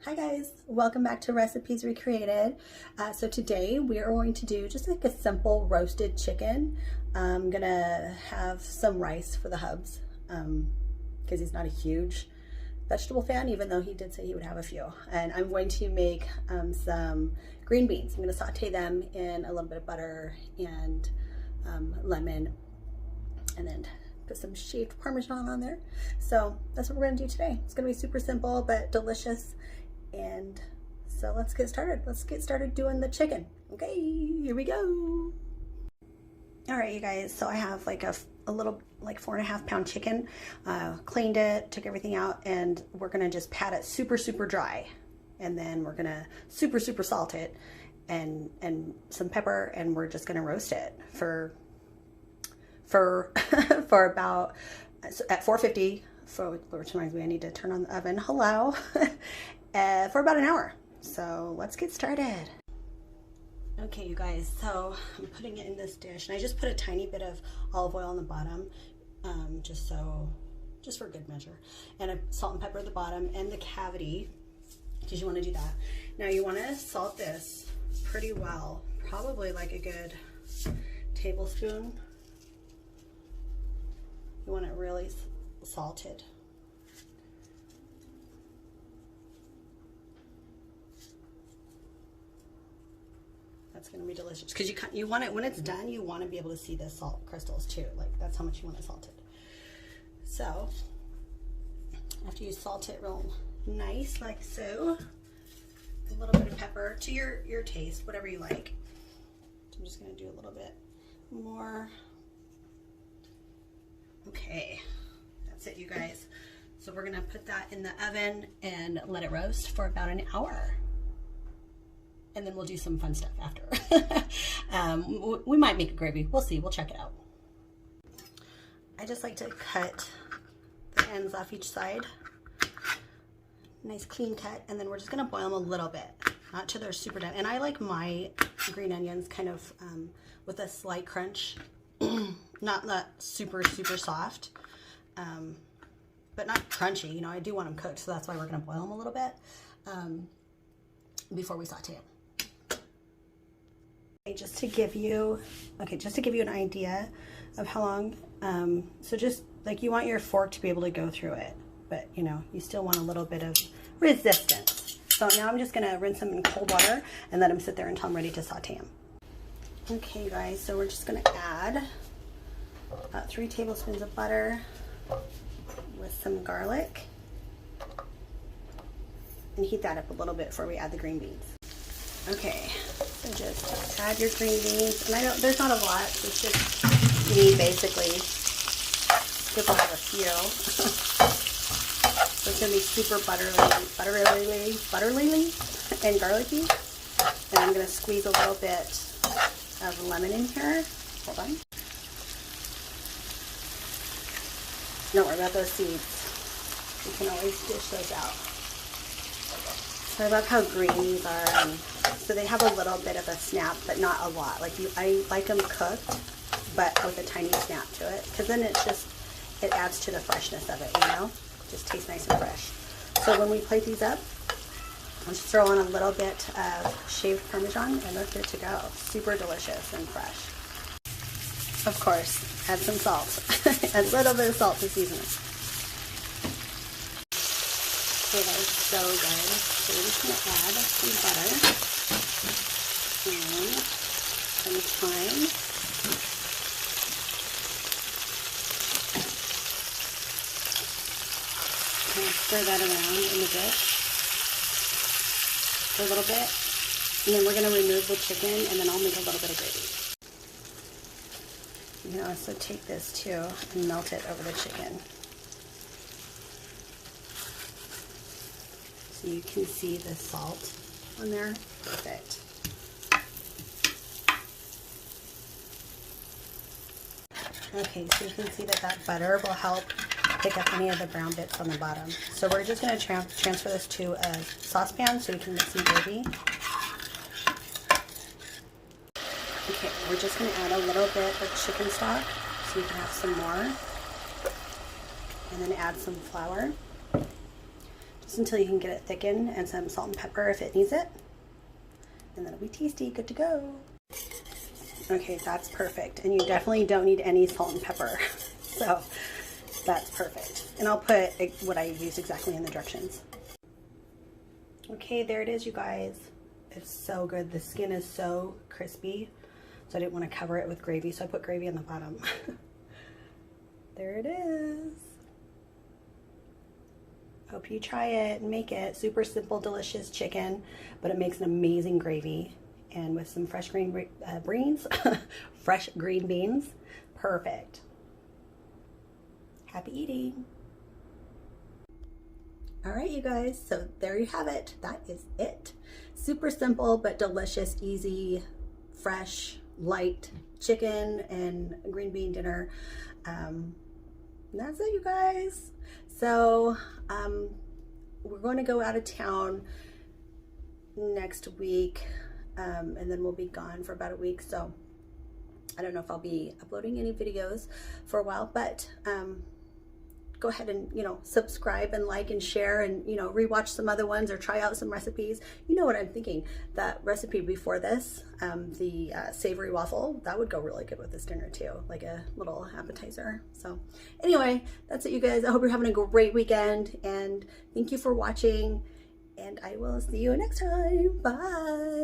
Hi guys, welcome back to Recipes Recreated. So today we are going to do just like a simple roasted chicken. I'm gonna have some rice for the hubs because he's not a huge vegetable fan, even though he did say he would have a few. And I'm going to make some green beans. I'm gonna saute them in a little bit of butter and lemon, and then put some shaved Parmesan on there. So that's what we're gonna do today. It's gonna be super simple but delicious. And so let's get started. Let's get started doing the chicken. Okay, here we go. All right, you guys, so I have like a little, like 4.5 pound chicken. Cleaned it, took everything out, and we're gonna just pat it super dry. And then we're gonna super salt it and some pepper, and we're just gonna roast it for about, at 450, which reminds me I need to turn on the oven. Hello. For about an hour. So let's get started. Okay, you guys, so I'm putting it in this dish, and I just put a tiny bit of olive oil on the bottom, just for good measure, and a salt and pepper at the bottom and the cavity, because you want to do that. Now you want to salt this pretty well, probably like a good tablespoon. You want it really salted. That's going to be delicious, because you want it, when it's done, you want to be able to see the salt crystals too. Like, that's how much you want it salted. So after you salt it real nice like so, a little bit of pepper to your taste, whatever you like. So I'm just going to do a little bit more. Okay, that's it, you guys. So we're going to put that in the oven and let it roast for about an hour. And then we'll do some fun stuff after. We might make a gravy. We'll see. We'll check it out. I just like to cut the ends off each side. Nice clean cut. And then we're just going to boil them a little bit. Not till they're super done. And I like my green onions kind of with a slight crunch. Not that super soft. But not crunchy. You know, I do want them cooked. So that's why we're going to boil them a little bit before we saute them. Just to give you an idea of how long, so just like, you want your fork to be able to go through it, but you know, you still want a little bit of resistance. So now I'm just gonna rinse them in cold water and let them sit there until I'm ready to saute them. Okay guys, so we're just gonna add about 3 tablespoons of butter with some garlic and heat that up a little bit before we add the green beans. Okay, so just add your green beans, and there's not a lot, it's just me basically, because I'll have a few. So it's going to be super butterly and garlicky, and I'm going to squeeze a little bit of lemon in here. Hold on. Don't worry about those seeds, you can always dish those out. So I love how green these are. So they have a little bit of a snap, but not a lot. Like, I like them cooked, but with a tiny snap to it, because then it adds to the freshness of it, you know? Just tastes nice and fresh. So when we plate these up, I'll just throw on a little bit of shaved Parmesan, and they're good to go. Super delicious and fresh. Of course, add some salt. A little bit of salt to season it. Okay, that is so good. So we're just going to add some butter and some thyme. And stir that around in the dish for a little bit. And then we're going to remove the chicken, and then I'll make a little bit of gravy. You can also take this too and melt it over the chicken. You can see the salt on there. Perfect. Okay, so you can see that butter will help pick up any of the brown bits on the bottom. So we're just going to transfer this to a saucepan so we can make some gravy. Okay, we're just going to add a little bit of chicken stock so we can have some more. And then add some flour. just until you can get it thickened, and some salt and pepper if it needs it. And then it'll be tasty, good to go. Okay, that's perfect. And you definitely don't need any salt and pepper. So that's perfect. And I'll put what I used exactly in the directions. Okay, there it is, you guys. It's so good. The skin is so crispy. So I didn't want to cover it with gravy, so I put gravy on the bottom. There it is. Hope you try it and make it. Super simple, delicious chicken, but it makes an amazing gravy. And with some fresh green beans, fresh green beans, perfect. Happy eating. All right, you guys, so there you have it. That is it. Super simple, but delicious, easy, fresh, light chicken and green bean dinner. That's it, you guys. So we're going to go out of town next week, and then we'll be gone for about a week. So I don't know if I'll be uploading any videos for a while, but go ahead and, you know, subscribe and like and share, and, you know, rewatch some other ones or try out some recipes. You know what I'm thinking, that recipe before this, the savory waffle, that would go really good with this dinner too, like a little appetizer. So anyway, that's it, you guys. I hope you're having a great weekend, and thank you for watching, and I will see you next time. Bye.